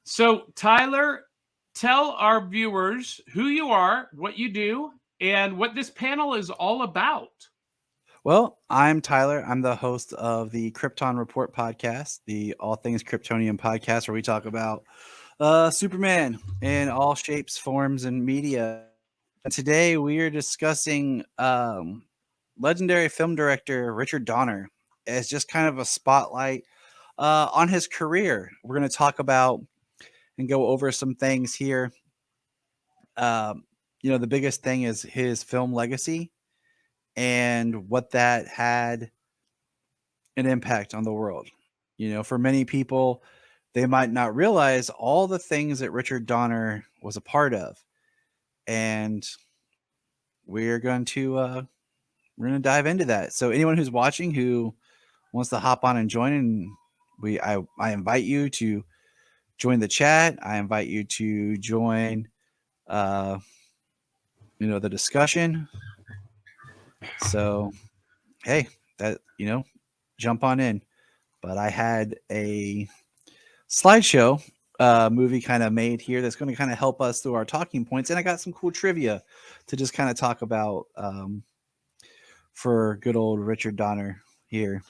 So, Tyler, tell our viewers who you are, what you do, and what this panel is all about. Well, I'm Tyler. I'm the host of the Krypton Report podcast, the All Things Kryptonian podcast, where we talk about Superman in all shapes, forms, and media. And today we are discussing legendary film director Richard Donner as just kind of a spotlight on his career. We're going to talk about and go over some things here. The biggest thing is his film legacy and what that had an impact on the world. For many people, they might not realize all the things that Richard Donner was a part of, and we're going to dive into that. So, anyone who's watching who wants to hop on and join, and I invite you to join the chat. I invite you to join, uh, the discussion. So, hey, that jump on in. But I had a slideshow movie kind of made here that's going to kind of help us through our talking points, and I got some cool trivia to just kind of talk about for good old Richard Donner here.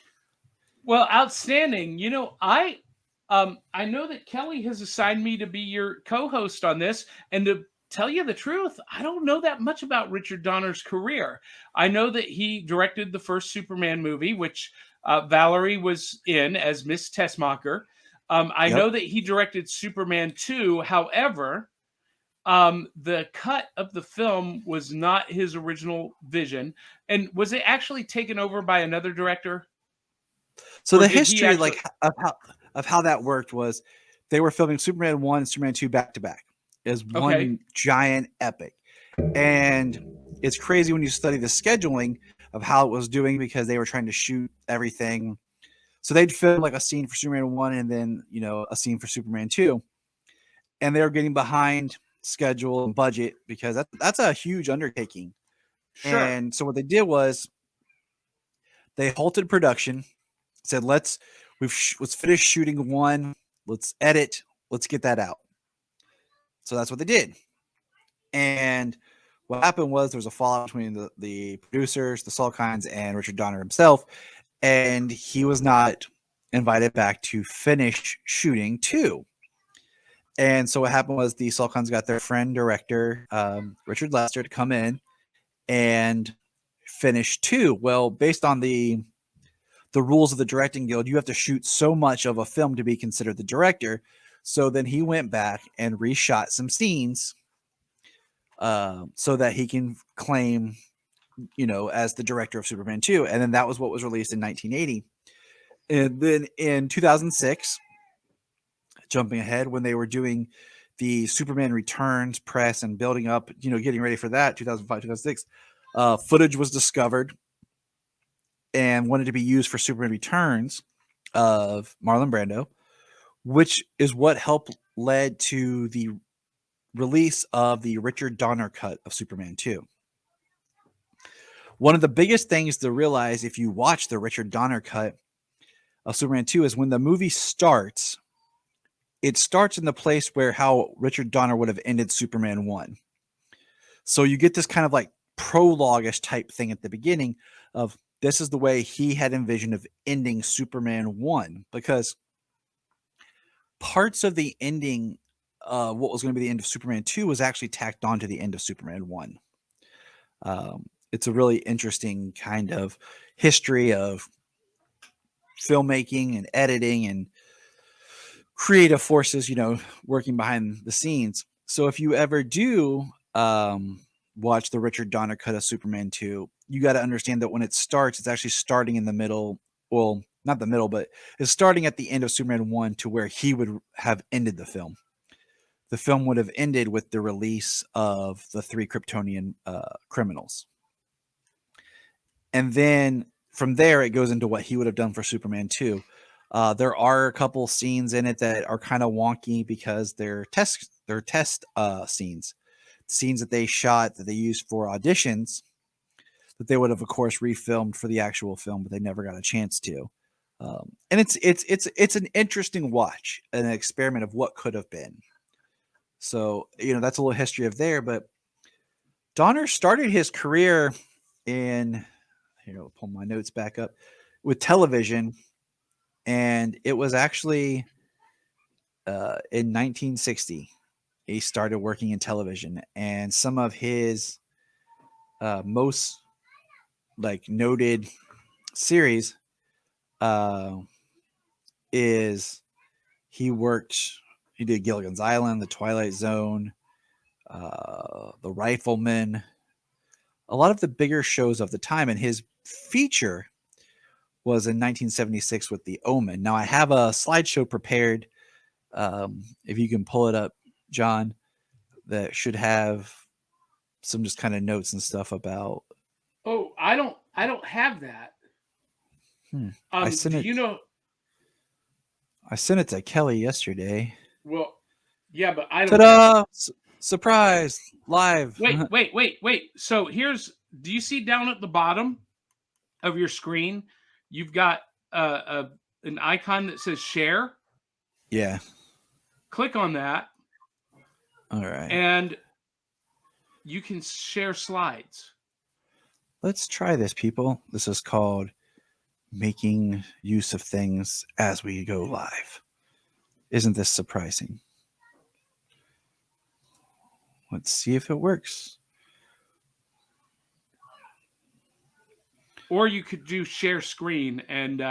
Well, outstanding. I know that Kelly has assigned me to be your co-host on this, and to tell you the truth, I don't know that much about Richard Donner's career. I know that he directed the first Superman movie, which Valerie was in as Miss Tessmacher. I Yep. know that he directed Superman 2. However, the cut of the film was not his original vision. And was it actually taken over by another director? So Or the did he history, actually? like of how that worked was they were filming Superman 1 and Superman 2 back to back as Okay. one giant epic. And it's crazy when you study the scheduling of how it was doing because they were trying to shoot everything. So they'd film like a scene for Superman 1 and then, a scene for Superman 2. And they were getting behind schedule and budget because that's a huge undertaking. Sure. And so what they did was they halted production, said let's finish shooting one, let's edit, let's get that out. So that's what they did. And what happened was there was a fallout between the producers, the Salkinds, and Richard Donner himself, and he was not invited back to finish shooting two. And so what happened was the Salkinds got their friend director Richard Lester to come in and finish two. Well, based on the rules of the directing guild, you have to shoot so much of a film to be considered the director. So then he went back and reshot some scenes so that he can claim, as the director of Superman 2. And then that was what was released in 1980. And then in 2006, jumping ahead, when they were doing the Superman Returns press and building up, getting ready for that, 2005, 2006, footage was discovered and wanted to be used for Superman Returns of Marlon Brando, which is what helped led to the release of the Richard Donner cut of Superman 2. One of the biggest things to realize if you watch the Richard Donner cut of Superman 2 is when the movie starts, it starts in the place where how Richard Donner would have ended Superman 1. So you get this kind of like prologue-ish type thing at the beginning of this is the way he had envisioned of ending Superman 1, because parts of the ending, what was going to be the end of Superman 2, was actually tacked on to the end of Superman 1. It's a really interesting kind of history of filmmaking and editing and creative forces, working behind the scenes. So if you ever do watch the Richard Donner cut of Superman 2, you got to understand that when it starts, it's actually starting in the middle. Well, not the middle, but it's starting at the end of Superman 1 to where he would have ended the film. The film would have ended with the release of the three Kryptonian criminals. And then from there, it goes into what he would have done for Superman 2. There are a couple scenes in it that are kind of wonky because they're test scenes that they shot that they used for auditions that they would have, of course, refilmed for the actual film, but they never got a chance to. And it's an interesting watch, an experiment of what could have been. So that's a little history of there. But Donner started his career in I'll pull my notes back up with television, and it was actually in 1960 he started working in television, and some of his most noted series is he did Gilligan's Island, The Twilight Zone, The Rifleman, a lot of the bigger shows of the time, and his feature was in 1976 with The Omen. Now I have a slideshow prepared, if you can pull it up, John, that should have some just kind of notes and stuff about. Oh, I don't have that. I sent it. I sent it to Kelly yesterday. Well, yeah, but I don't. Ta-da! Surprise! Live. Wait. So do you see down at the bottom of your screen, you've got an icon that says share? Yeah. Click on that. All right. And you can share slides. Let's try this, people. This is called making use of things as we go live. Isn't this surprising? Let's see if it works. Or you could do share screen and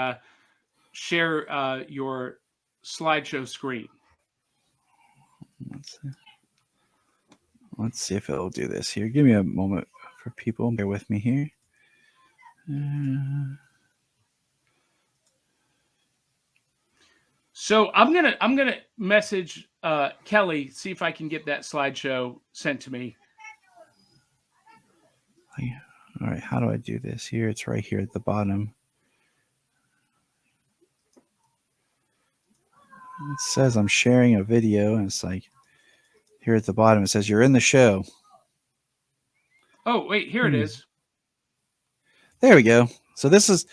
share your slideshow screen. Let's see if it'll do this here. Give me a moment for people. Bear with me here. So I'm gonna message Kelly, see if I can get that slideshow sent to me. All right, how do I do this here? It's right here at the bottom. It says I'm sharing a video, and it's like here at the bottom. It says you're in the show. Oh wait, here it is. There we go. So this is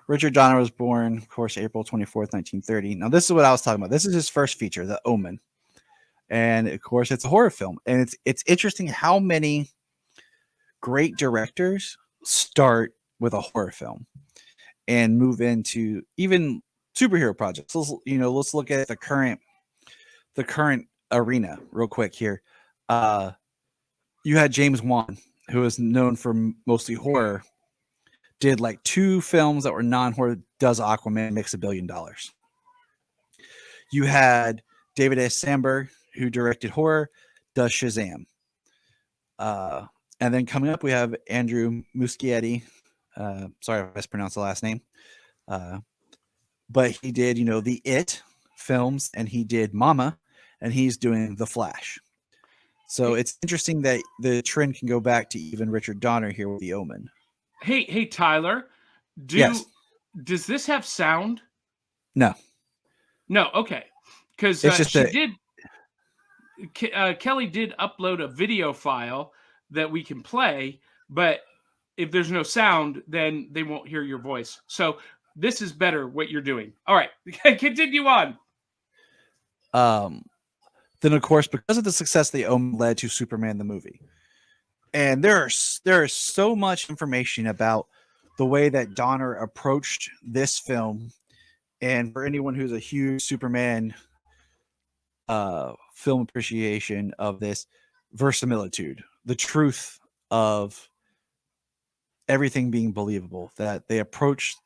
Richard Donner was born, of course, April 24th, 1930. Now this is what I was talking about. This is his first feature, The Omen, and of course it's a horror film. And it's interesting how many great directors start with a horror film and move into even superhero projects. Let's look at the current arena real quick here. You had James Wan, who is known for mostly horror, did like 2 films that were non-horror, does Aquaman, makes $1 billion. You had David S. Sandberg, who directed horror, does Shazam. And then coming up, we have Andrew Muschietti. Sorry if I mispronounced the last name. But he did, the It films, and he did Mama, and he's doing The Flash. So it's interesting that the trend can go back to even Richard Donner here with The Omen. Hey, Tyler, Yes. Does this have sound? No. No, okay. Because Kelly did upload a video file that we can play, but if there's no sound, then they won't hear your voice. So this is better what you're doing. All right, continue on. Then, of course, because of the success of The Omen led to Superman the movie. And there is so much information about the way that Donner approached this film. And for anyone who's a huge Superman film appreciation of this, verisimilitude, the truth of everything being believable, that they approached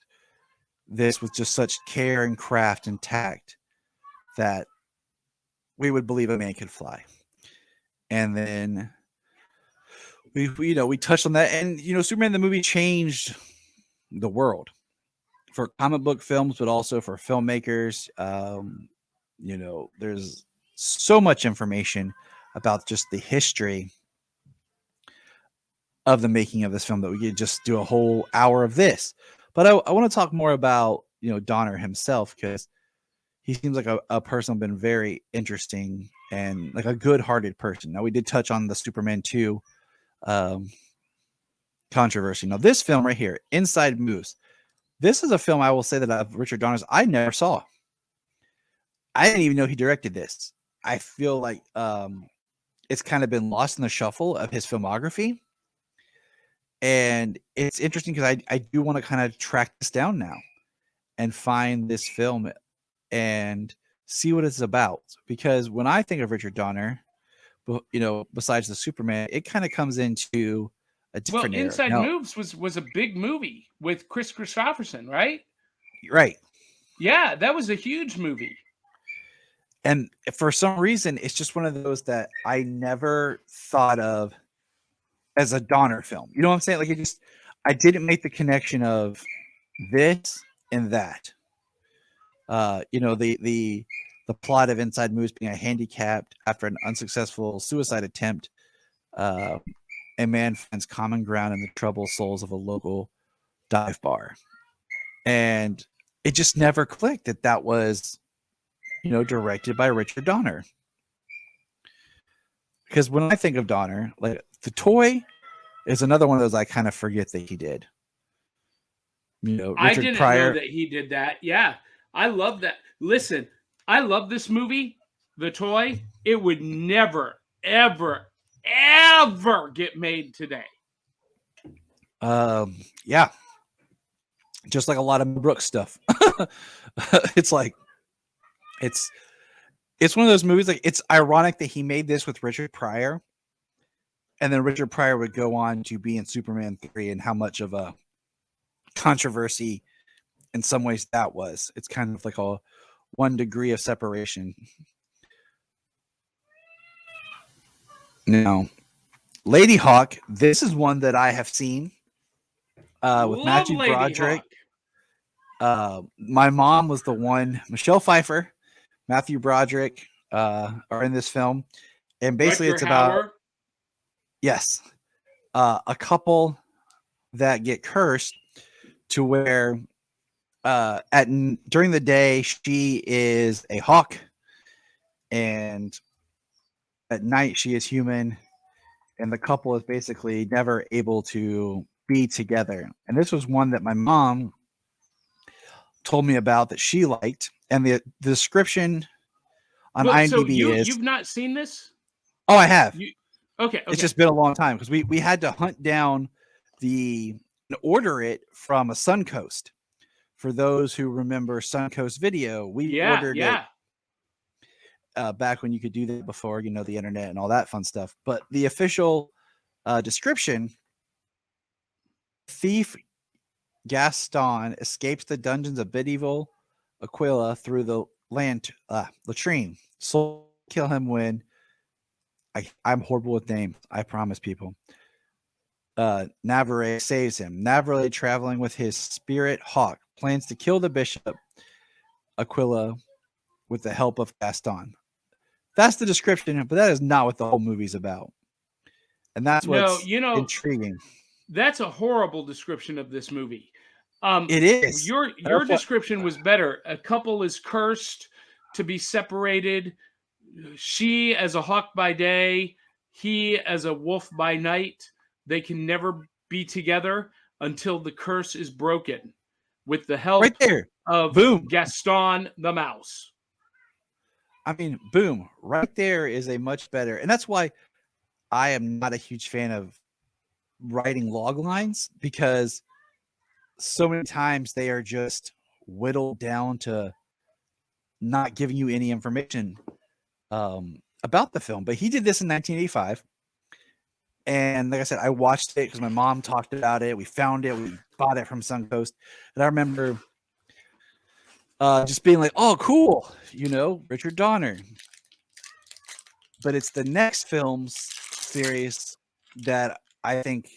this with just such care and craft and tact that we would believe a man could fly. And then we touched on that, and Superman the movie changed the world for comic book films, but also for filmmakers. There's so much information about just the history of the making of this film that we could just do a whole hour of this. But I want to talk more about Donner himself, because he seems like a person who's been very interesting and like a good-hearted person. Now, we did touch on the Superman 2 controversy. Now, this film right here, Inside Moves, This is a film I will say that of Richard Donner's I never saw. I didn't even know he directed this. I feel like it's kind of been lost in the shuffle of his filmography. And it's interesting because I do want to kind of track this down now and find this film and see what it's about. Because when I think of Richard Donner, besides the Superman, it kind of comes into a Well, different era. Inside No, Moves was a big movie with Chris Christopherson, right? right. Yeah, that was a huge movie. And for some reason, it's just one of those that I never thought of as a Donner film. You know what I'm saying? Like I didn't make the connection of this and that. The plot of Inside Moves being a handicapped after an unsuccessful suicide attempt. A man finds common ground in the troubled souls of a local dive bar, and it just never clicked that was, directed by Richard Donner. Because when I think of Donner, like The Toy is another one of those I kind of forget that he did. I Richard didn't know Pryor. that he did that. Yeah, I love that. Listen, I love this movie, The Toy. It would never, ever, ever get made today. Yeah, just like a lot of Brooks stuff. It's like it's one of those movies. Like, it's ironic that he made this with Richard Pryor, and then Richard Pryor would go on to be in Superman 3, and how much of a controversy in some ways that was. It's kind of like a 1 degree of separation. Now, Lady Hawk, this is one that I have seen with Love Matthew Lady Broderick. Hawk. My mom was the one. Michelle Pfeiffer, Matthew Broderick are in this film, and basically Rutger it's about Hauer. yes, a couple that get cursed to where during the day she is a hawk, and at night she is human, and the couple is basically never able to be together. And this was one that my mom told me about that she liked, and the description on Well, so IMDb is, you've not seen this? oh, I have. You okay? It's Okay. just been a long time because we had to hunt down and order it from a Suncoast. For those who remember Suncoast Video, we ordered it back when you could do that before, the internet and all that fun stuff. But the official description: thief Gaston escapes the dungeons of medieval Aquila through the latrine. So kill him when I'm horrible with names. I promise, people. Navarre saves him. Navarre, traveling with his spirit hawk, plans to kill the bishop Aquila with the help of Gaston. That's the description, but that is not what the whole movie's about. And that's what's intriguing. That's a horrible description of this movie. It is. Your description was better. A couple is cursed to be separated. She as a hawk by day, he as a wolf by night. They can never be together until the curse is broken with the help right there. of Boom. Gaston the mouse. I mean, boom. Right there is a much better. And that's why I am not a huge fan of writing log lines, because so many times they are just whittled down to not giving you any information about the film. But he did this in 1985. And like I said, I watched it because my mom talked about it. We found it. We bought it from Suncoast. And I remember just being like, oh, cool. Richard Donner. But it's the next film's series that I think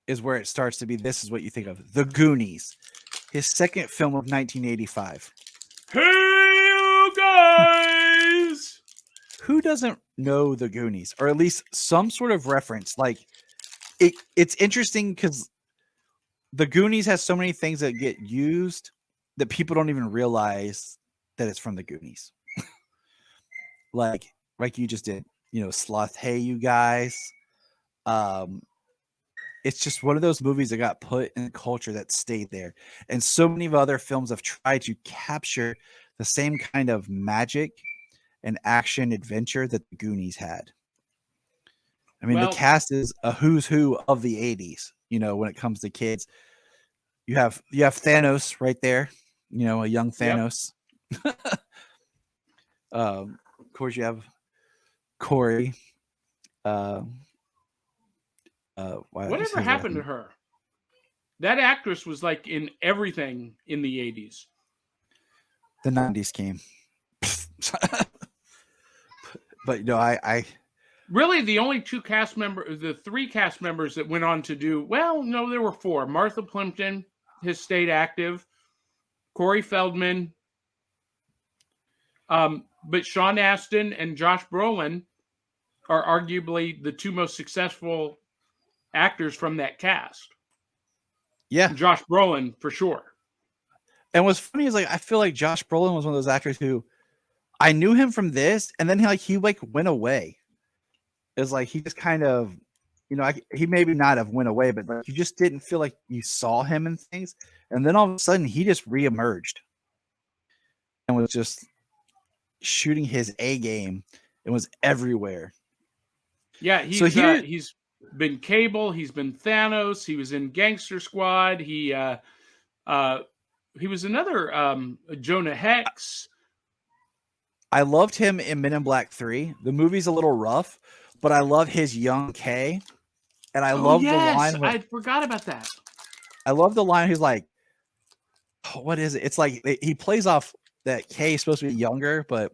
is where it starts to be. This is what you think of. The Goonies. His second film of 1985. Hey, you guys! Who doesn't know The Goonies, or at least some sort of reference? Like, it's interesting because The Goonies has so many things that get used that people don't even realize that it's from The Goonies. like you just did, sloth. Hey, you guys. it's just one of those movies that got put in culture that stayed there. And so many of other films have tried to capture the same kind of magic and action adventure that the Goonies had. I mean, the Well, cast is a who's who of the 80s, when it comes to kids. You have Thanos right there, a young yep. Thanos. Of course, you have Corey. Whatever happened to her? That actress was like in everything in the 80s. The 90s came. But I Really, the only the three cast members that went on to do well, no, there were four. Martha Plimpton has stayed active. Corey Feldman, but Sean Astin and Josh Brolin are arguably the two most successful actors from that cast. Yeah. Josh Brolin for sure. And what's funny is I feel like Josh Brolin was one of those actors who I knew him from this, and then he went away. It's like he just kind of, he maybe not have went away, but you just didn't feel like you saw him in things. And then all of a sudden he just reemerged and was just shooting his A game and was everywhere. Yeah, he's been Cable, he's been Thanos, he was in Gangster Squad, he was another Jonah Hex. I loved him in Men in Black 3. The movie's a little rough, but I love his young K. And I love the line. I forgot about that. I love the line. He's like, what is it? It's like he plays off that K is supposed to be younger, but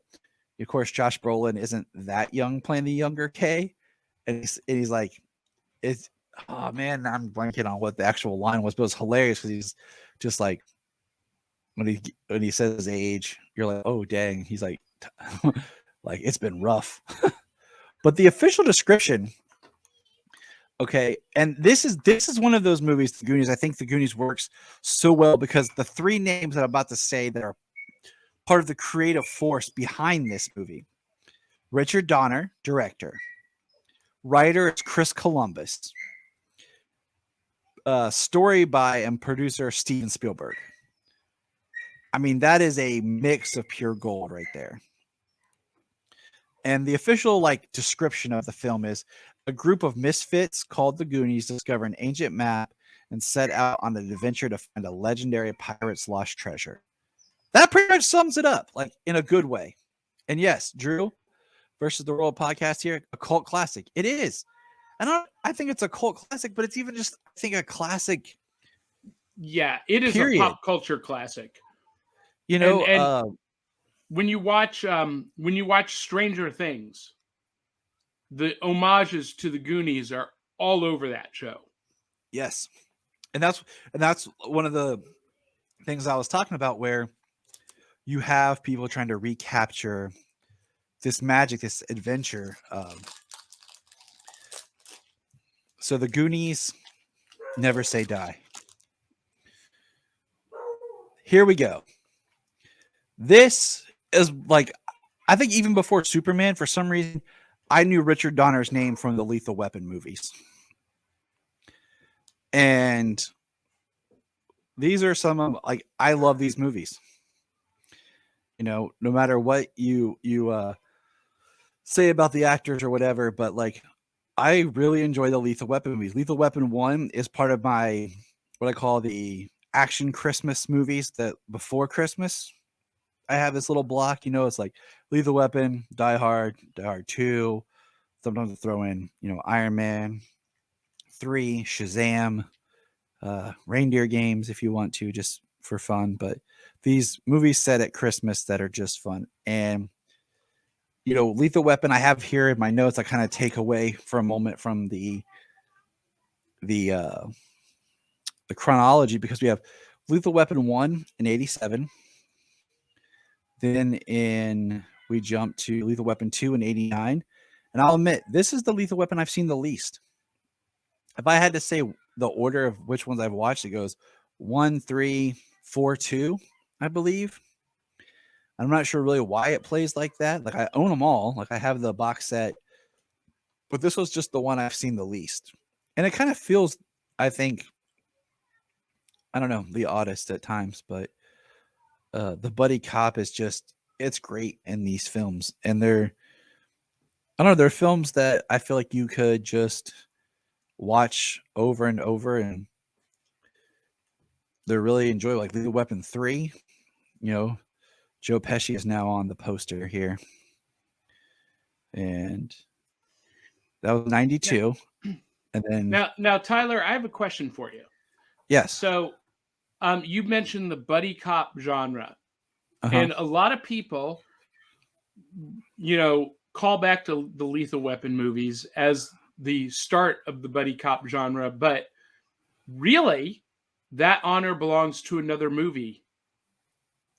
of course, Josh Brolin isn't that young playing the younger K. And he's like, oh man, I'm blanking on what the actual line was, but it's hilarious because he's just like, when he says his age, you're like, oh dang. He's like, like it's been rough. But the official description, okay, and this is one of those movies, The Goonies. I think The Goonies works so well because the three names that I'm about to say that are part of the creative force behind this movie. Richard Donner, director. Writer is Chris Columbus. Story by and producer Steven Spielberg. I mean, that is a mix of pure gold right there. And the official description of the film is a group of misfits called the Goonies discover an ancient map and set out on an adventure to find a legendary pirate's lost treasure. That pretty much sums it up, in a good way. And yes, Drew versus the World podcast here, a cult classic. It is. And I think it's a cult classic, but it's even just, I think, a classic. Yeah, it is period. A pop culture classic. When you watch Stranger Things, the homages to the Goonies are all over that show. Yes. And that's one of the things I was talking about, where you have people trying to recapture this magic, this adventure. So the Goonies Never Say Die. Here we go. This is I think even before Superman, for some reason, I knew Richard Donner's name from the Lethal Weapon movies. And these are some of, I love these movies. No matter what you say about the actors or whatever, but I really enjoy the Lethal Weapon movies. Lethal Weapon 1 is part of my, what I call the action Christmas movies that before Christmas. I have this little block, it's like Lethal Weapon, Die Hard 2. Sometimes I throw in, Iron Man 3, Shazam, Reindeer Games if you want to, just for fun. But these movies set at Christmas that are just fun. And, Lethal Weapon, I have here in my notes, I kind of take away for a moment from the chronology, because we have Lethal Weapon 1 in 87. Then we jump to Lethal Weapon 2 in 89. And I'll admit, this is the Lethal Weapon I've seen the least. If I had to say the order of which ones I've watched, it goes 1, 3, 4, 2, I believe. I'm not sure really why it plays like that. I own them all. I have the box set. But this was just the one I've seen the least. And it kind of feels I think, I don't know, the oddest at times, but the buddy cop is just, it's great in these films. And I don't know, they're films that I feel like you could just watch over and over, and they're really enjoyable. Like Lethal Weapon 3, you know, Joe Pesci is now on the poster here. And that was 92. Yeah. And then Now, Tyler, I have a question for you. yes. So, you mentioned the buddy cop genre, Uh-huh. and a lot of people, call back to the Lethal Weapon movies as the start of the buddy cop genre, but really, that honor belongs to another movie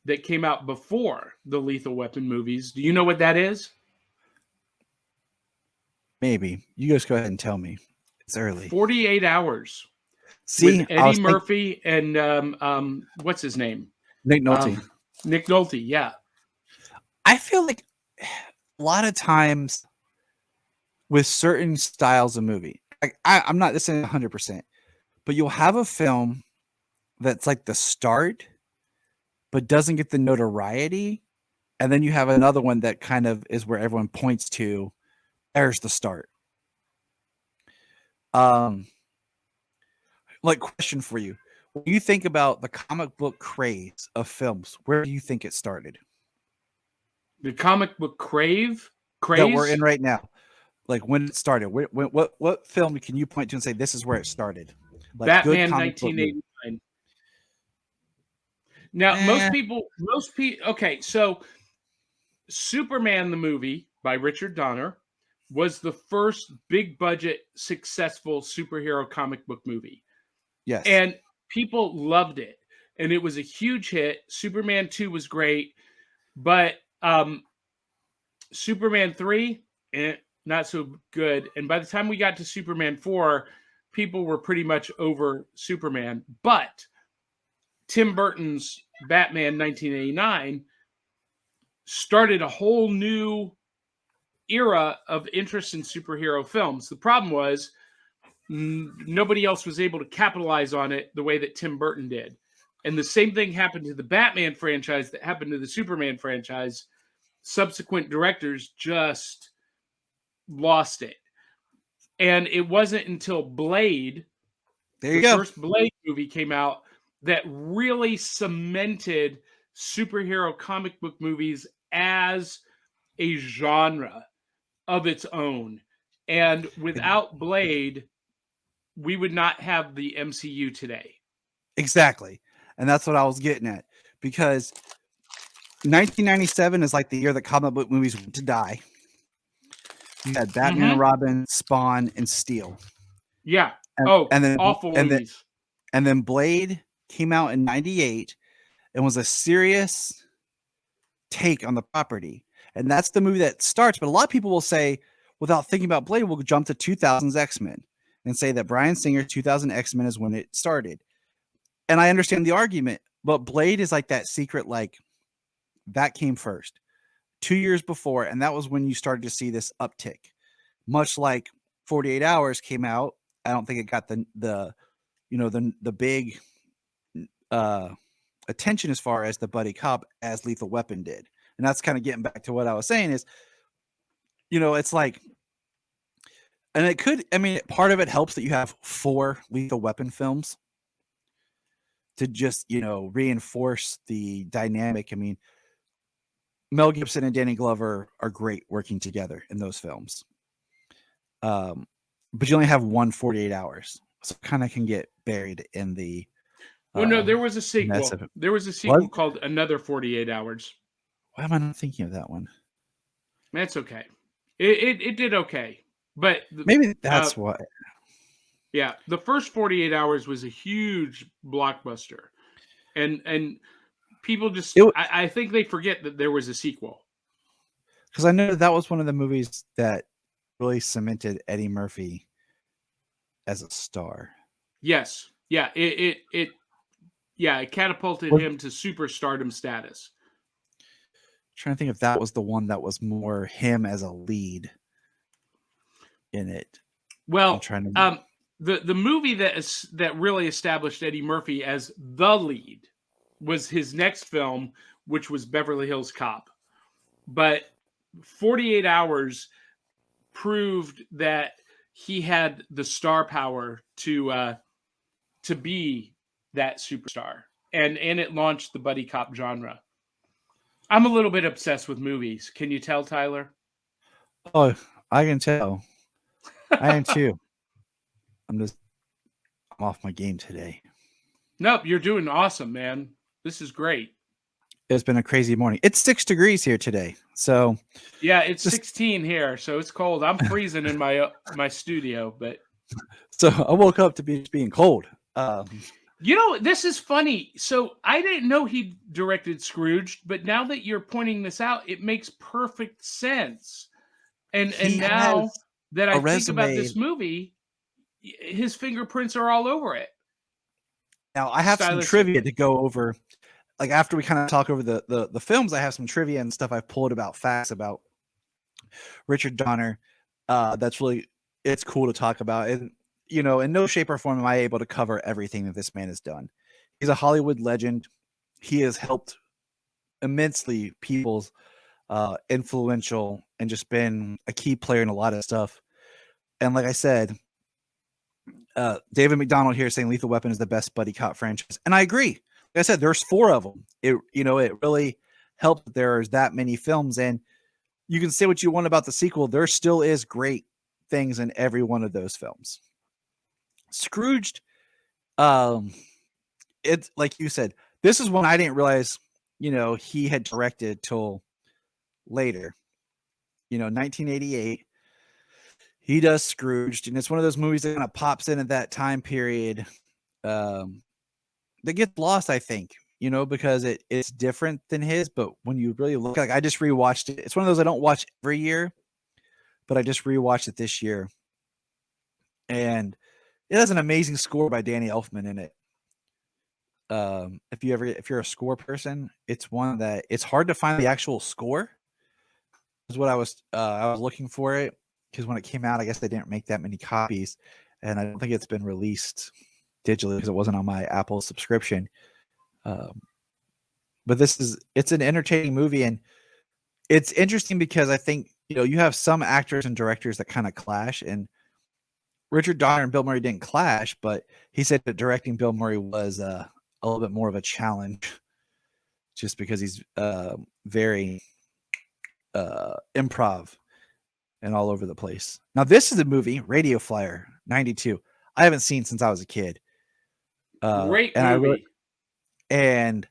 that came out before the Lethal Weapon movies. Do you know what that is? Maybe. You guys go ahead and tell me. It's early. 48 Hours. See, With Eddie Murphy and what's his name? Nick Nolte. Nick Nolte, yeah. I feel like a lot of times with certain styles of movie, like I'm not this saying 100%, but you'll have a film that's like the start, but doesn't get the notoriety, and then you have another one that kind of is where everyone points to. There's the start. Like, question for you: when you think about the comic book craze of films, where do you think it started? The comic book craze that we're in right now. Like when it started. What film can you point to and say this is where it started? Like Batman 1989. Now, most people, okay, so Superman the movie by Richard Donner was the first big budget successful superhero comic book movie. Yes. And people loved it. And it was a huge hit. Superman 2 was great, but Superman 3, not so good. And by the time we got to Superman 4, people were pretty much over Superman. But Tim Burton's Batman 1989 started a whole new era of interest in superhero films. The problem was nobody else was able to capitalize on it the way that Tim Burton did. And the same thing happened to the Batman franchise that happened to the Superman franchise. Subsequent directors just lost it. And it wasn't until Blade, the first Blade movie came out, that really cemented superhero comic book movies as a genre of its own. And without Blade, we would not have the MCU today. Exactly. And that's what I was getting at. Because 1997 is like the year that comic book movies went to die. You had Batman and Robin, Spawn, and Steel. Yeah. And then awful movies. And then Blade came out in 98 and was a serious take on the property. And that's the movie that starts. But a lot of people will say, without thinking about Blade, we'll jump to 2000's X-Men and say that Bryan Singer's 2000 X-Men is when it started. And I understand the argument, but Blade is like that secret, like that came first 2 years before. And that was when you started to see this uptick, much like 48 Hours came out. I don't think it got the big attention as far as the buddy cop as Lethal Weapon did. And that's kind of getting back to what I was saying is, it's like, and it could, part of it helps that you have 4 Lethal Weapon films to just, reinforce the dynamic. Mel Gibson and Danny Glover are great working together in those films. But you only have 148 Hours. So it kind of can get buried in the. Well, no, there was a sequel. There was a sequel called Another 48 Hours. Why am I not thinking of that one? That's okay. It did okay. But maybe that's why. Yeah, the first 48 Hours was a huge blockbuster. And people just, I think they forget that there was a sequel. Because I know that was one of the movies that really cemented Eddie Murphy as a star. Yes. Yeah, it catapulted him to superstardom status. I'm trying to think if that was the one that was more him as a lead in it. Well, the movie that really established Eddie Murphy as the lead was his next film, which was Beverly Hills Cop. But 48 Hours proved that he had the star power to be that superstar, and it launched the buddy cop genre. I'm a little bit obsessed with movies. Can you tell, Tyler? Oh, I can tell. I am too. I'm off my game today. Nope, you're doing awesome, man. This is great. It's been a crazy morning. It's 6 degrees here today. So yeah, it's 16 here, so it's cold. I'm freezing in my studio, but so I woke up to being cold. You know, this is funny. So I didn't know he directed Scrooged, but now that you're pointing this out, it makes perfect sense. And now that I think about this movie, his fingerprints are all over it. Now I have some trivia to go over. Like after we kind of talk over the films, I have some trivia and stuff I've pulled about facts about Richard Donner. That's really, it's cool to talk about. And you know, in no shape or form am I able to cover everything that this man has done. He's a Hollywood legend. He has helped immensely people's influential and just been a key player in a lot of stuff. And like I said, David McDonald here saying Lethal Weapon is the best buddy cop franchise. And I agree. Like I said, there's 4 of them. It really helped that there's that many films. And you can say what you want about the sequel. There still is great things in every one of those films. Scrooged, it's like you said, this is one I didn't realize, he had directed till later. 1988, he does Scrooged, and it's one of those movies that kind of pops in at that time period that gets lost, I think, because it's different than his. But when you really look, like I just rewatched it. It's one of those I don't watch every year, but I just rewatched it this year, and it has an amazing score by Danny Elfman in it. If you're a score person, it's one that it's hard to find the actual score. Is what I was looking for it, because when it came out, I guess they didn't make that many copies, and I don't think it's been released digitally because it wasn't on my Apple subscription. But it's an entertaining movie, and it's interesting because I think you have some actors and directors that kind of clash, and Richard Donner and Bill Murray didn't clash, but he said that directing Bill Murray was a little bit more of a challenge, just because he's very improv and all over the place. Now, this is a movie, Radio Flyer, 92. I haven't seen since I was a kid. Great movie. And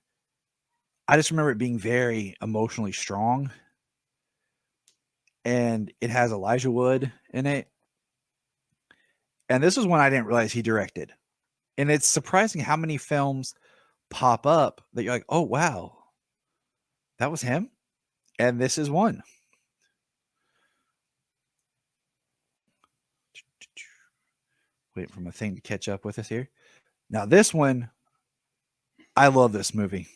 I just remember it being very emotionally strong. And it has Elijah Wood in it. And this is one I didn't realize he directed. And it's surprising how many films pop up that you're like, oh, wow, that was him. And this is one. Waiting for my thing to catch up with us here. Now, this one, I love this movie.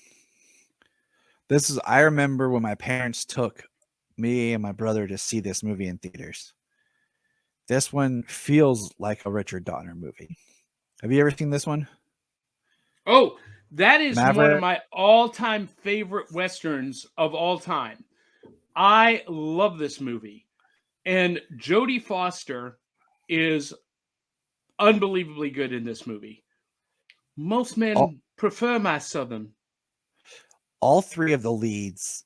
I remember when my parents took me and my brother to see this movie in theaters. This one feels like a Richard Donner movie. Have you ever seen this one? Oh, that is Maverick. One of my all-time favorite Westerns of all time. I love this movie. And Jodie Foster is unbelievably good in this movie. Most men prefer my Southern. All 3 of the leads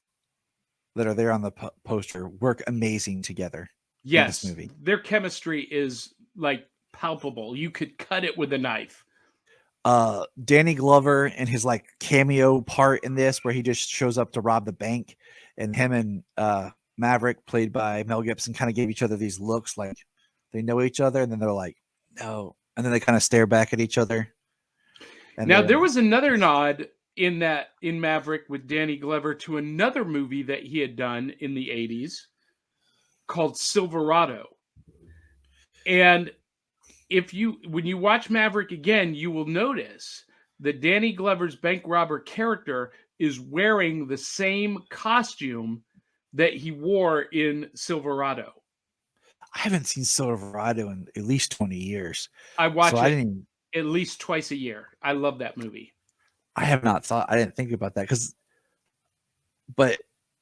that are there on the poster work amazing together. Yes, in this movie. Their chemistry is like palpable. You could cut it with a knife. Danny Glover and his like cameo part in this, where he just shows up to rob the bank, and him and Maverick, played by Mel Gibson, kind of gave each other these looks like they know each other, and then they're like, no, and then they kind of stare back at each other. And now there was another nod in Maverick with Danny Glover to another movie that he had done in the 80s called Silverado. And when you watch Maverick again, you will notice that Danny Glover's bank robber character is wearing the same costume that he wore in Silverado. I haven't seen Silverado in at least 20 years. I So watch I it didn't at least twice a year. I love that movie. I have not thought I didn't think about that but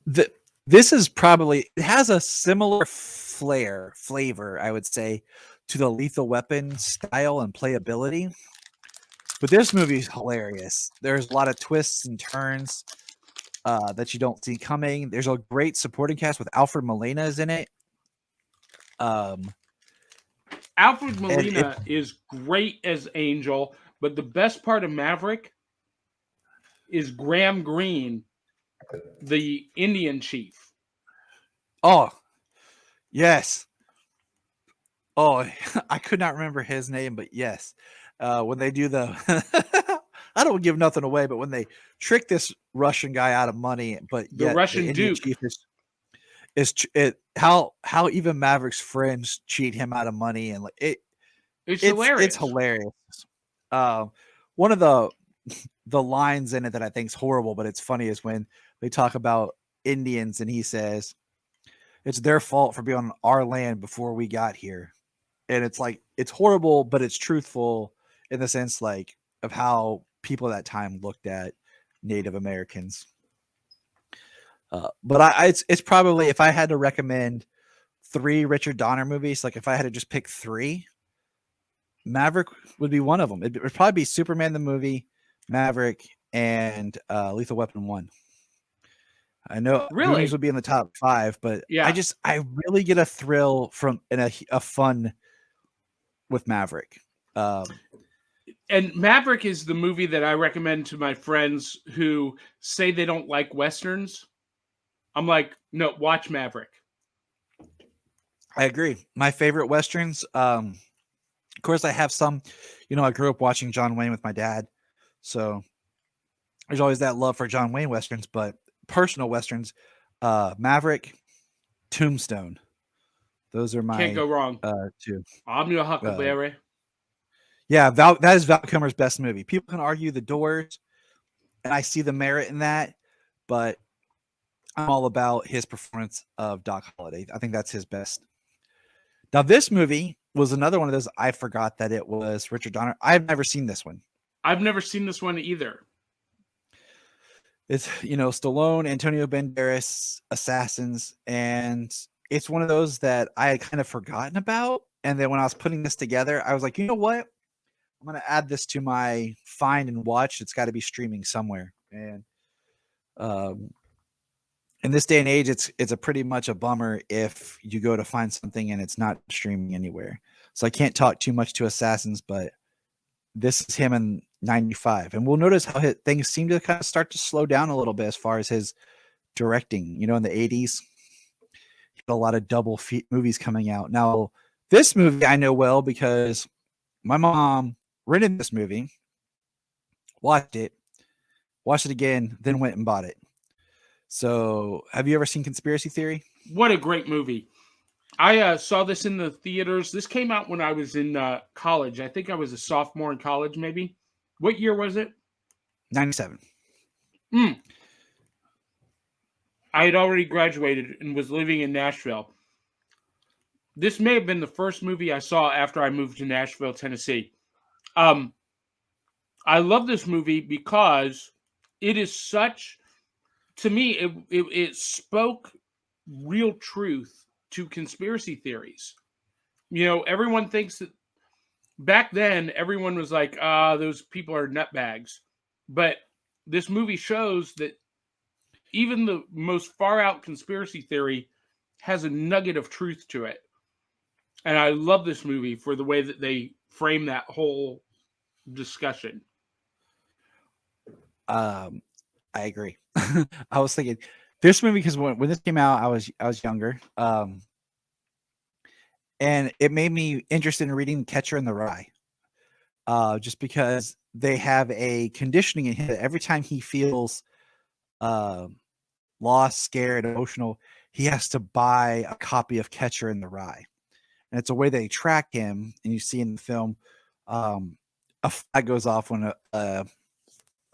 the this is probably it has a similar flavor, I would say, to the Lethal Weapon style and playability. But this movie is hilarious. There's a lot of twists and turns that you don't see coming. There's a great supporting cast with Alfred Molina is in it. Alfred And it Molina is great as Angel, but the best part of Maverick is Graham Greene, the Indian chief. oh yes. Oh, I could not remember his name, but yes. When they do the I don't give nothing away, but when they trick this Russian guy out of money, but The yet the Russian Indian Duke. chief is how even Maverick's friends cheat him out of money and like It's hilarious. it's hilarious. One of the lines in it that I think is horrible, but it's funny is when they talk about Indians and he says it's their fault for being on our land before we got here. And it's like it's horrible, but it's truthful in the sense like of how people at that time looked at Native Americans. But it's probably if I had to recommend 3 Richard Donner movies, like if I had to just pick 3, Maverick would be one of them. It would probably be Superman the movie, Maverick, and Lethal Weapon 1. I know Goonies Really? would be in the top 5, but Yeah. I really get a thrill from and a fun with Maverick. And Maverick is the movie that I recommend to my friends who say they don't like Westerns. I'm like, no, watch Maverick. I agree. My favorite Westerns, of course, I have some, I grew up watching John Wayne with my dad. So there's always that love for John Wayne Westerns, but personal Westerns, Maverick, Tombstone. Those are Can't my go wrong. 2. I'm your Huckleberry. Yeah, that is Val Kilmer's best movie. People can argue The Doors, and I see the merit in that, but I'm all about his performance of Doc Holliday. I think that's his best. Now, this movie was another one of those I forgot that it was Richard Donner. I've never seen this one. I've never seen this one either. It's, Stallone, Antonio Banderas, assassins, and it's one of those that I had kind of forgotten about. And then when I was putting this together, I was like, you know what? I'm going to add this to my find and watch. It's got to be streaming somewhere. And in this day and age, it's a pretty much a bummer if you go to find something and it's not streaming anywhere. So I can't talk too much to Assassins, but this is him in 95. And we'll notice how things seem to kind of start to slow down a little bit as far as his directing. In the 80s, he had a lot of double feet movies coming out. Now, this movie I know well because my mom rented this movie, watched it again, then went and bought it. So, have you ever seen Conspiracy Theory? What a great movie. I saw this in the theaters. This came out when I was in college. I think I was a sophomore in college, maybe. What year was it? 97. I had already graduated and was living in Nashville. This may have been the first movie I saw after I moved to Nashville, Tennessee. I love this movie because it is such, to me, it spoke real truth to conspiracy theories. Everyone thinks that back then everyone was like, those people are nutbags. But this movie shows that even the most far out conspiracy theory has a nugget of truth to it. And I love this movie for the way that they frame that whole discussion. I agree. I was thinking this movie because when this came out, I was younger, and it made me interested in reading Catcher in the Rye, just because they have a conditioning in him that every time he feels lost, scared, emotional, he has to buy a copy of Catcher in the Rye, and it's a way they track him. And you see in the film, a flag goes off when a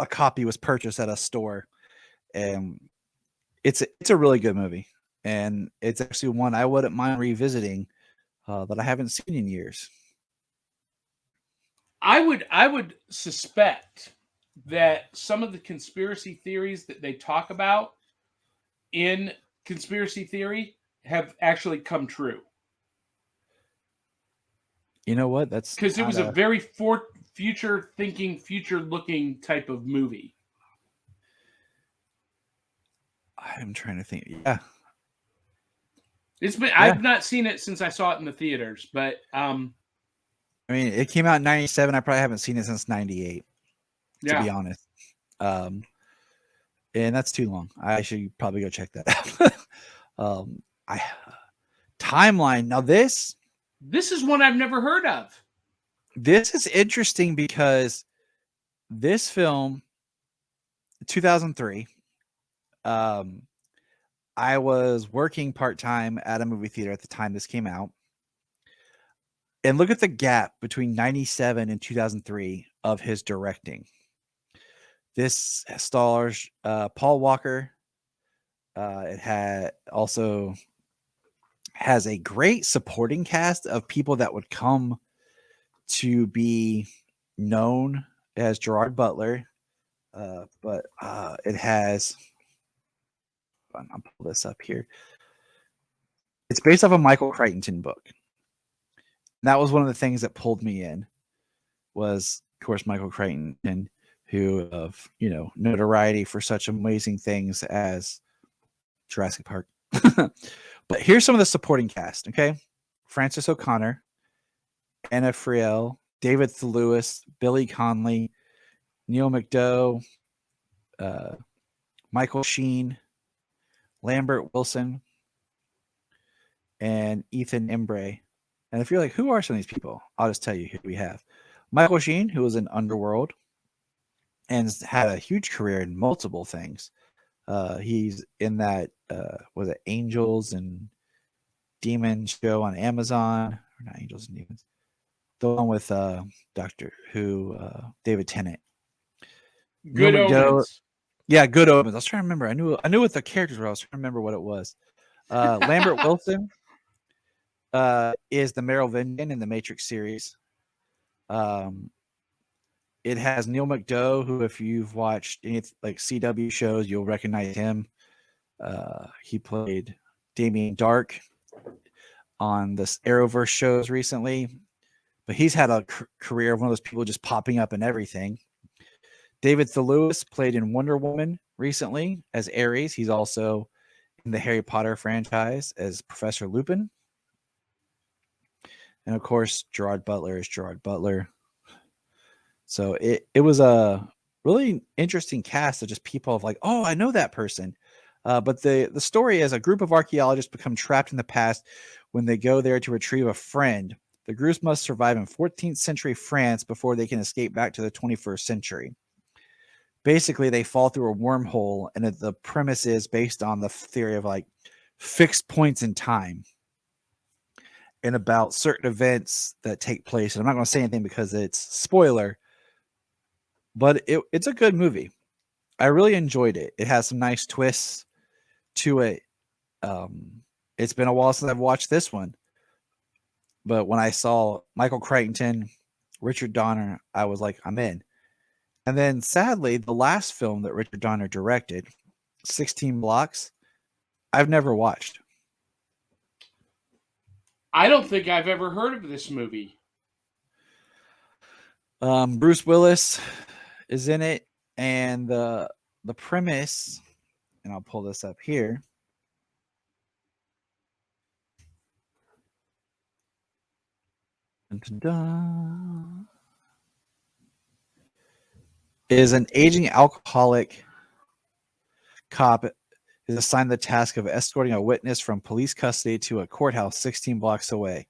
copy was purchased at a store, and it's a really good movie, and it's actually one I wouldn't mind revisiting that I haven't seen in years. I would suspect that some of the conspiracy theories that they talk about in conspiracy theory have actually come true. You know what? That's because it was a very future thinking, future looking type of movie. I'm trying to think. Yeah. It's been I've not seen it since I saw it in the theaters, but I mean, it came out in 97. I probably haven't seen it since 98, to be honest. And that's too long. I should probably go check that out. Timeline. Now this is one I've never heard of. This is interesting because this film, 2003, I was working part-time at a movie theater at the time this came out. And look at the gap between 97 and 2003 of his directing. This stars Paul Walker. It also has a great supporting cast of people that would come to be known as Gerard Butler. But it has, I'll pull this up here. It's based off a Michael Crichton book. And that was one of the things that pulled me in was, of course, Michael Crichton, who of notoriety for such amazing things as Jurassic Park. But here's some of the supporting cast. Okay, Francis O'Connor, Anna Friel, David Thewlis, Billy Connolly, Neil McDough, Michael Sheen, Lambert Wilson, and Ethan Embry. And if you're like, who are some of these people? I'll just tell you who we have. Michael Sheen, who was in Underworld and had a huge career in multiple things. He's in that, was it Angels and Demons show on Amazon? Or not Angels and Demons. The one with Doctor Who, David Tennant. Good Omens. Yeah, Good Omens. I was trying to remember. I knew what the characters were. I was trying to remember what it was. Lambert Wilson is the Merovingian in the Matrix series. It has Neil McDough, who, if you've watched any like CW shows, you'll recognize him. He played Damien Dark on this Arrowverse shows recently, but he's had a career of one of those people just popping up in everything. David Thewlis played in Wonder Woman recently as Ares. He's also in the Harry Potter franchise as Professor Lupin. And of course, Gerard Butler is Gerard Butler. So it was a really interesting cast of just people of like, oh, I know that person. But the story is a group of archaeologists become trapped in the past when they go there to retrieve a friend. The groups must survive in 14th century France before they can escape back to the 21st century. Basically, they fall through a wormhole, and the premise is based on the theory of like fixed points in time and about certain events that take place. And I'm not going to say anything because it's spoiler, but it's a good movie. I really enjoyed it. It has some nice twists to it. It's been a while since I've watched this one, but when I saw Michael Crichton, Richard Donner, I was like, I'm in. And then sadly, the last film that Richard Donner directed, 16 Blocks, I've never watched. I don't think I've ever heard of this movie. Bruce Willis is in it, and the premise, and I'll pull this up here. Dun, dun, dun. Is an aging alcoholic cop is assigned the task of escorting a witness from police custody to a courthouse 16 blocks away.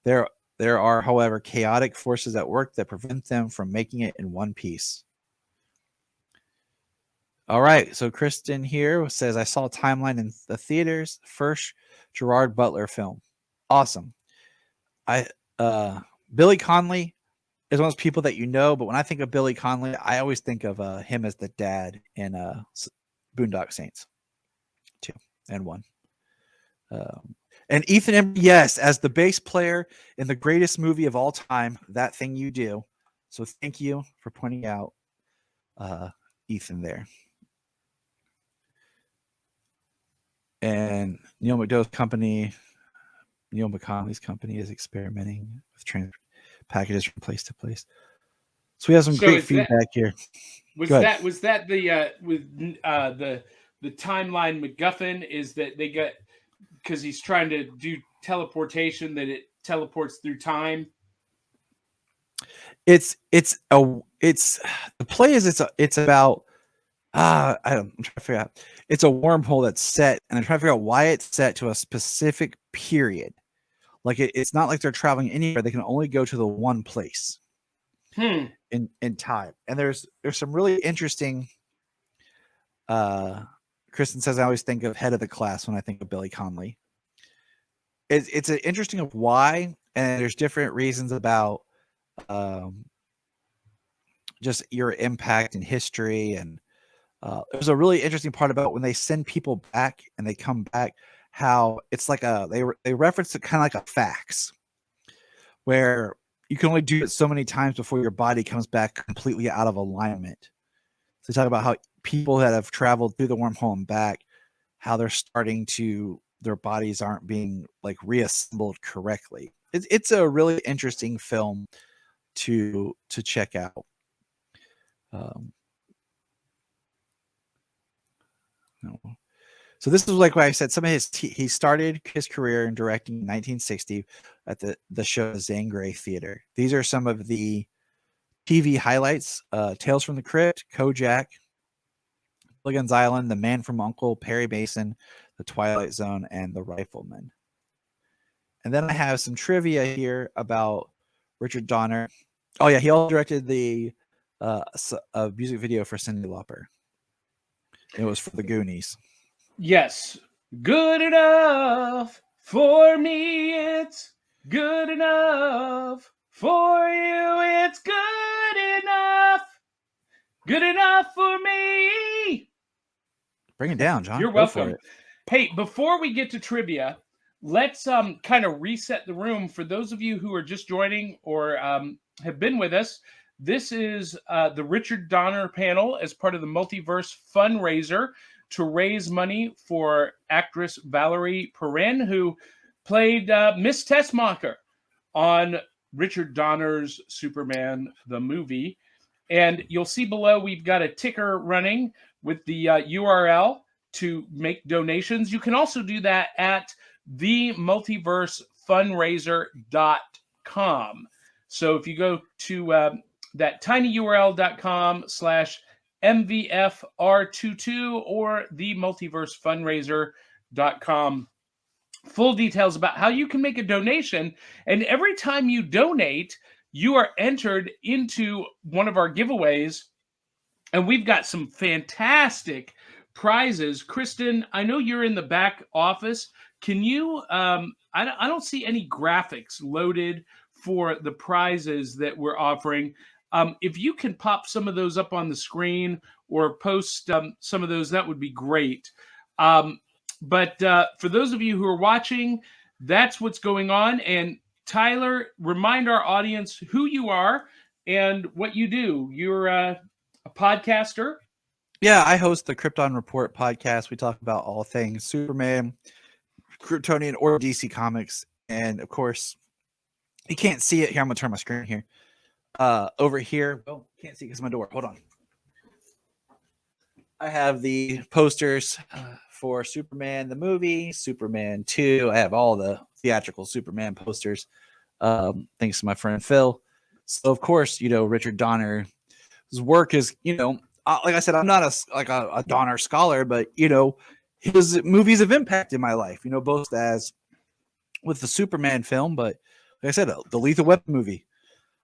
There are, however, chaotic forces at work that prevent them from making it in one piece. All right, so Kristen here says, I saw Timeline in the theaters, first Gerard Butler film. Awesome. Billy Connolly is one of those people that you know, but when I think of Billy Connolly, I always think of him as the dad in Boondock Saints 2 and 1. And Ethan Embry, yes, as the bass player in the greatest movie of all time, That Thing You Do. So thank you for pointing out Ethan there. And Neil McDowell's company, Neil McConnelly's company, is experimenting with packages from place to place. So we have some great feedback here. Was that the the timeline MacGuffin? Is that they got, because he's trying to do teleportation, that it teleports through time? It's the play is it's about I'm trying to figure out. It's a wormhole that's set, and I'm trying to figure out why it's set to a specific period. Like it's not like they're traveling anywhere; they can only go to the one place in time. And there's some really interesting. Kristen says, "I always think of head of the class when I think of Billy Connolly." It's an interesting of why, and there's different reasons about just your impact in history. And there's a really interesting part about when they send people back and they come back, how it's like they reference it kind of like a fax, where you can only do it so many times before your body comes back completely out of alignment. So they talk about how people that have traveled through the wormhole and back, how they're starting to, their bodies aren't being like reassembled correctly. It's a really interesting film to check out. No. So this is like what I said. Some of he started his career in directing in 1960 at the show Zane Grey Theater. These are some of the TV highlights: Tales from the Crypt, Kojak, Gilligan's Island, The Man from U.N.C.L.E., Perry Mason, The Twilight Zone, and The Rifleman. And then I have some trivia here about Richard Donner. Oh yeah, he also directed the music video for Cyndi Lauper. It was for the Goonies. Yes. Good enough for me. It's good enough for you. It's good enough. Good enough for me. Bring it down, John. You're welcome. Hey, before we get to trivia, let's kind of reset the room for those of you who are just joining or have been with us. This is the Richard Donner panel as part of the Multiverse Fundraiser to raise money for actress Valerie Perrin, who played Miss Tessmacher on Richard Donner's Superman the movie. And you'll see below we've got a ticker running with the URL to make donations. You can also do that at themultiversefundraiser.com. So if you go to that tinyurl.com/MVFR22 or themultiversefundraiser.com, full details about how you can make a donation. And every time you donate, you are entered into one of our giveaways. And we've got some fantastic prizes. Kristen, I know you're in the back office. Can you, I don't see any graphics loaded for the prizes that we're offering. If you can pop some of those up on the screen or post some of those, that would be great. But for those of you who are watching, that's what's going on. And Tyler, remind our audience who you are and what you do. You're a podcaster. Yeah, I host the Krypton Report podcast. We talk about all things Superman, Kryptonian, or DC Comics. And of course, you can't see it here. I'm going to turn my screen here. Over here. Oh, can't see because my door. Hold on. I have the posters for Superman the movie, Superman 2. I have all the theatrical Superman posters. Thanks to my friend Phil. So, of course, Richard Donner's work is, like I said, I'm not a Donner scholar, but, his movies have impacted my life, both as with the Superman film, but like I said, the Lethal Weapon movie.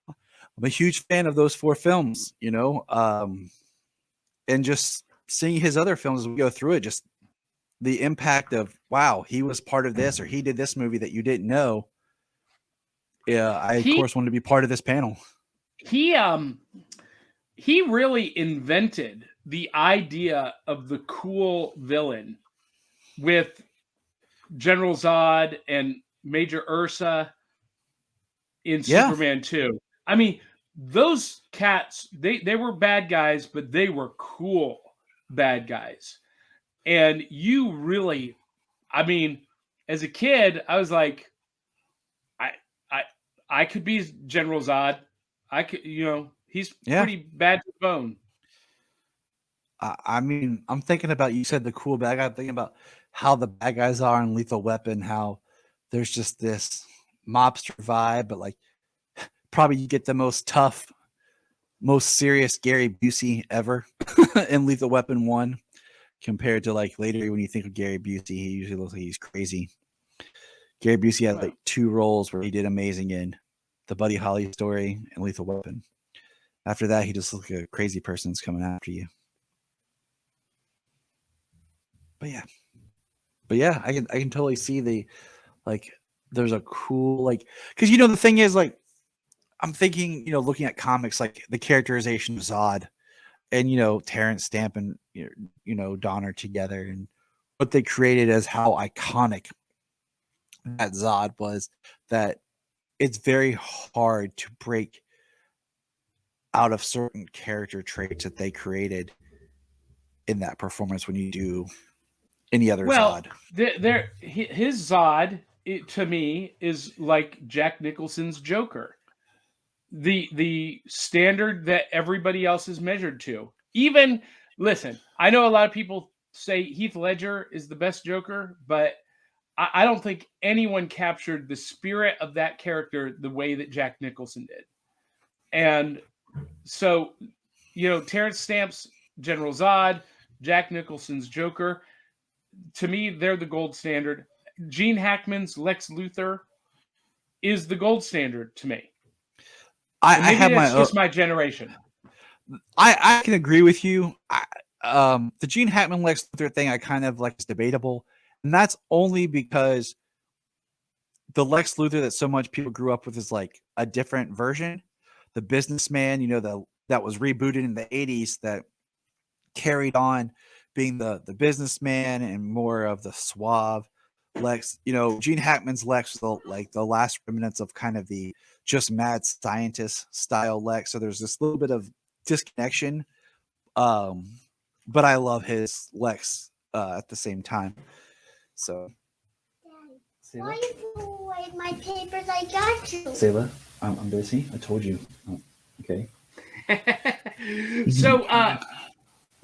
I'm a huge fan of those 4 films, and just seeing his other films as we go through it, just the impact of, wow, he was part of this, or he did this movie that you didn't know. Yeah, I of course wanted to be part of this panel. He really invented the idea of the cool villain with General Zod and Major Ursa in Yeah. Superman 2. I mean, those cats, they were bad guys, but they were cool bad guys. And you really, I mean, as a kid, I was like, I I I could be General Zod. I could, he's Yeah. pretty bad to the bone. I mean, I'm thinking about, you said the cool bad guy. I'm thinking about how the bad guys are in Lethal Weapon, how there's just this mobster vibe, but like probably you get the most tough, most serious Gary Busey ever in Lethal Weapon 1 compared to like later when you think of Gary Busey, he usually looks like he's crazy. Gary Busey had like 2 roles where he did amazing in the Buddy Holly story and Lethal Weapon. After that, he just looks like a crazy person that's coming after you. But yeah, I can totally see the, like, there's a cool, like, because the thing is, like, I'm thinking, looking at comics, like the characterization of Zod and Terrence Stamp and Donner together, and what they created as how iconic that Zod was, that it's very hard to break out of certain character traits that they created in that performance when you do any other Zod. His Zod, to me, is like Jack Nicholson's Joker. The standard that everybody else is measured to. Even, listen, I know a lot of people say Heath Ledger is the best Joker, but I don't think anyone captured the spirit of that character the way that Jack Nicholson did. And so, Terrence Stamp's General Zod, Jack Nicholson's Joker, to me, they're the gold standard. Gene Hackman's Lex Luthor is the gold standard to me. I have that's just my generation. I can agree with you. The Gene Hackman Lex Luthor thing I kind of like is debatable, and that's only because the Lex Luthor that so much people grew up with is like a different version. The businessman, that was rebooted in the 80s, that carried on being the businessman and more of the suave Lex. Gene Hackman's Lex was the last remnants of kind of the just mad scientist style Lex. So there's this little bit of disconnection. But I love his Lex at the same time. So why you threw away my papers? I got you. Sayla, I'm busy. I told you. Oh, okay.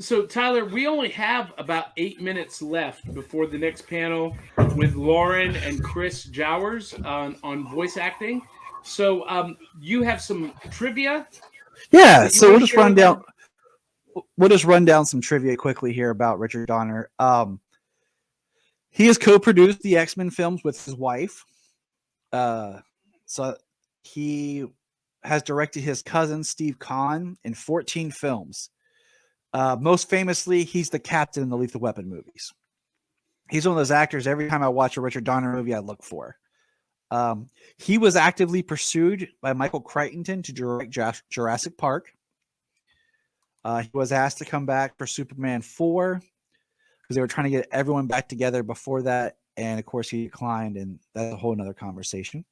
So Tyler, we only have about 8 minutes left before the next panel with Lauren and Chris Jowers on voice acting. So you have some trivia? Yeah, so we'll just run down. We'll just run down some trivia quickly here about Richard Donner. He has co-produced the X-Men films with his wife. So he has directed his cousin Steve Kahn in 14 films. Most famously, he's the captain in the Lethal Weapon movies. He's one of those actors, every time I watch a Richard Donner movie, I look for. He was actively pursued by Michael Crichton to direct Jurassic Park. He was asked to come back for Superman 4 because they were trying to get everyone back together before that. And of course, he declined, and that's a whole nother conversation.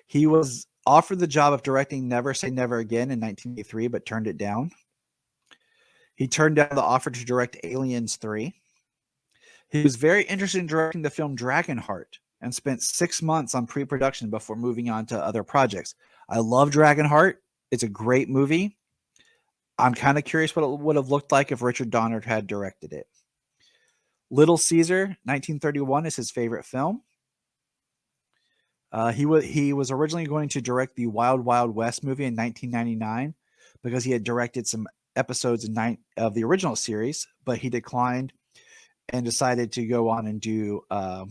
He was offered the job of directing Never Say Never Again in 1983, but turned it down. He turned down the offer to direct Aliens 3. He was very interested in directing the film Dragonheart and spent 6 months on pre-production before moving on to other projects. I love Dragonheart. It's a great movie. I'm kind of curious what it would have looked like if Richard Donner had directed it. Little Caesar, 1931, is his favorite film. He was originally going to direct the Wild Wild West movie in 1999 because he had directed some episodes of the original series, but he declined and decided to go on and do what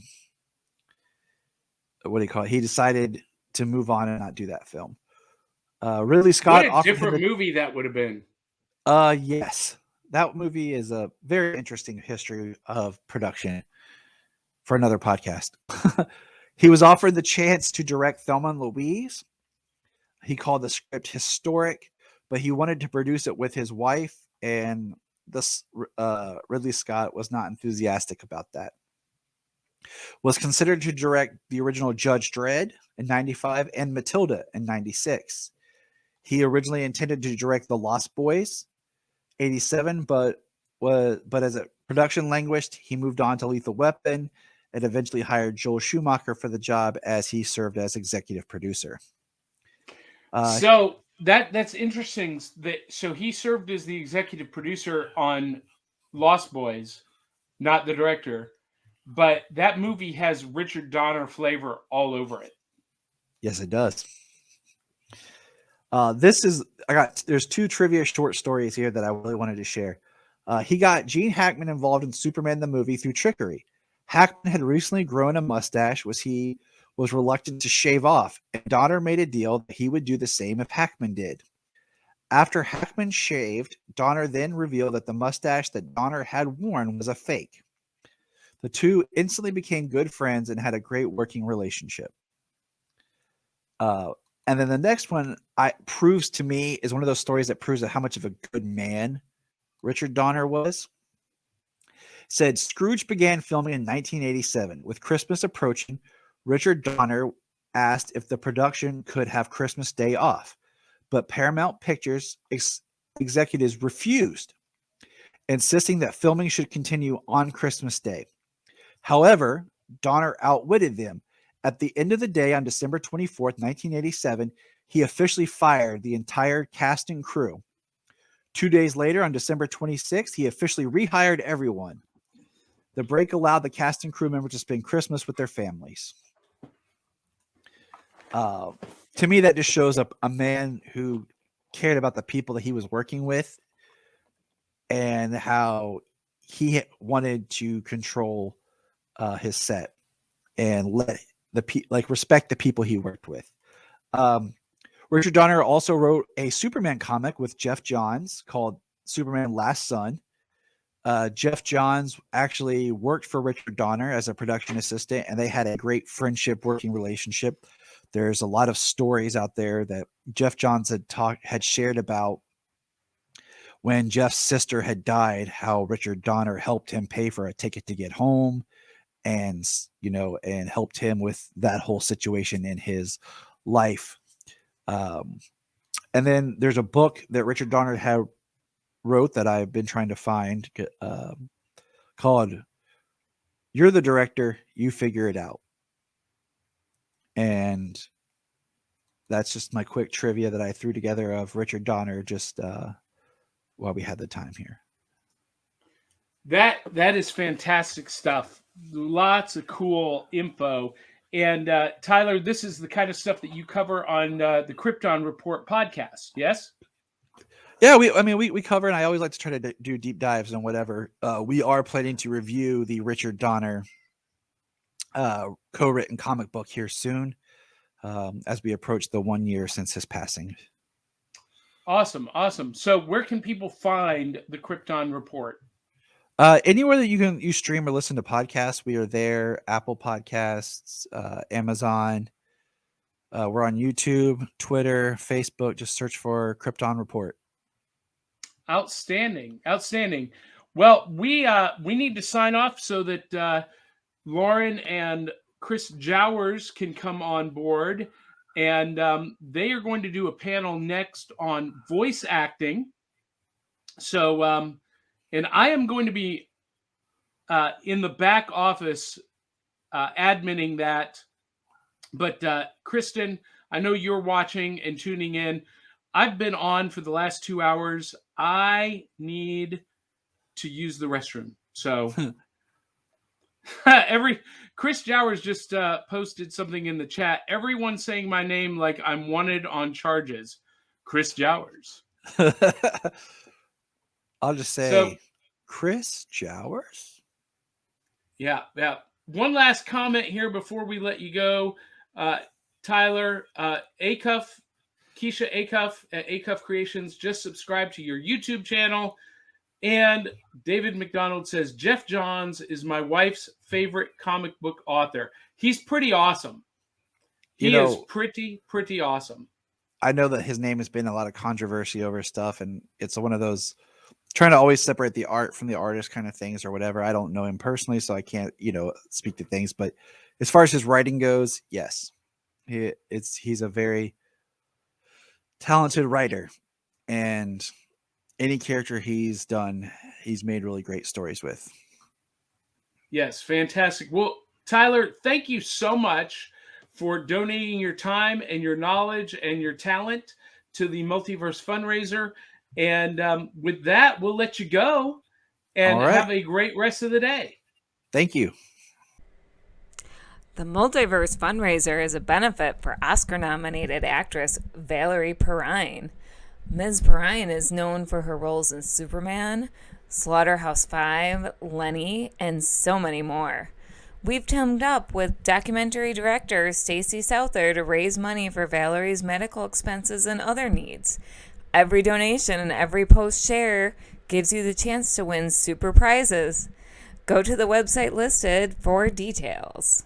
do you call it? He decided to move on and not do that film. Ridley Scott offered different movie that would have been. Yes, that movie is a very interesting history of production for another podcast. He was offered the chance to direct Thelma and Louise. He called the script historic, but he wanted to produce it with his wife, and Ridley Scott was not enthusiastic about that. Was considered to direct the original Judge Dredd in 95 and Matilda in 96. He originally intended to direct The Lost Boys 87, but as a production languished, he moved on to Lethal Weapon and eventually hired Joel Schumacher for the job as he served as executive producer. So that's interesting. So he served as the executive producer on Lost Boys, not the director, but that movie has Richard Donner flavor all over it. Yes, it does. There's two trivia short stories here that I really wanted to share. He got Gene Hackman involved in Superman the movie through trickery. Hackman had recently grown a mustache, he was reluctant to shave off, and Donner made a deal that he would do the same if Hackman did. After Hackman shaved, Donner then revealed that the mustache that Donner had worn was a fake. The two instantly became good friends and had a great working relationship. And then the next one proves to me is one of those stories that proves how much of a good man Richard Donner was. Said Scrooge began filming in 1987. With Christmas approaching, Richard Donner asked if the production could have Christmas Day off, but Paramount Pictures executives refused, insisting that filming should continue on Christmas Day. However, Donner outwitted them. At the end of the day, on December 24th, 1987, he officially fired the entire cast and crew. 2 days later, on December 26th, he officially rehired everyone. The break allowed the cast and crew members to spend Christmas with their families. To me, that just shows up a man who cared about the people that he was working with and how he wanted to control his set and let respect the people he worked with. Richard Donner also wrote a Superman comic with Jeff Johns called Superman Last Son. Jeff Johns actually worked for Richard Donner as a production assistant, and they had a great friendship, working relationship. There's a lot of stories out there that Jeff Johns had shared about when Jeff's sister had died, how Richard Donner helped him pay for a ticket to get home, and helped him with that whole situation in his life. And then there's a book that Richard Donner wrote that I've been trying to find called "You're the Director, You Figure It Out." And that's just my quick trivia that I threw together of Richard Donner just while we had the time here. That is fantastic stuff. Lots of cool info. And Tyler, this is the kind of stuff that you cover on the Krypton Report podcast, yes? Yeah, we cover, and I always like to try to do deep dives on whatever. We are planning to review the Richard Donner co-written comic book here soon, as we approach the 1 year since his passing. Awesome. So where can people find the Krypton Report? Anywhere that you stream or listen to podcasts, we are there. Apple Podcasts, Amazon. We're on YouTube, Twitter, Facebook. Just search for Krypton Report. Outstanding. Well, we need to sign off so that Lauren and Chris Jowers can come on board, and they are going to do a panel next on voice acting. So, and I am going to be in the back office adminning that. But Kristen, I know you're watching and tuning in. I've been on for the last 2 hours. I need to use the restroom. So Chris Jowers just posted something in the chat. Everyone's saying my name like I'm wanted on charges. Chris Jowers. I'll just say Chris Jowers. Yeah. One last comment here before we let you go. Tyler, Acuff, Keisha Acuff at Acuff Creations, just subscribe to your YouTube channel. And David McDonald says, Jeff Johns is my wife's favorite comic book author. He's pretty awesome. He is pretty awesome. I know that his name has been a lot of controversy over stuff, and it's one of those trying to always separate the art from the artist kind of things or whatever. I don't know him personally, so I can't, speak to things. But as far as his writing goes, yes, he's a very talented writer, and any character he's done, he's made really great stories with. Yes, fantastic. Well, Tyler, thank you so much for donating your time and your knowledge and your talent to the Multiverse Fundraiser. And with that, we'll let you go and have a great rest of the day. Thank you. The Multiverse Fundraiser is a benefit for Oscar-nominated actress Valerie Perrine. Ms. Perrine is known for her roles in Superman, Slaughterhouse-5, Lenny, and so many more. We've teamed up with documentary director Stacey Souther to raise money for Valerie's medical expenses and other needs. Every donation and every post share gives you the chance to win super prizes. Go to the website listed for details.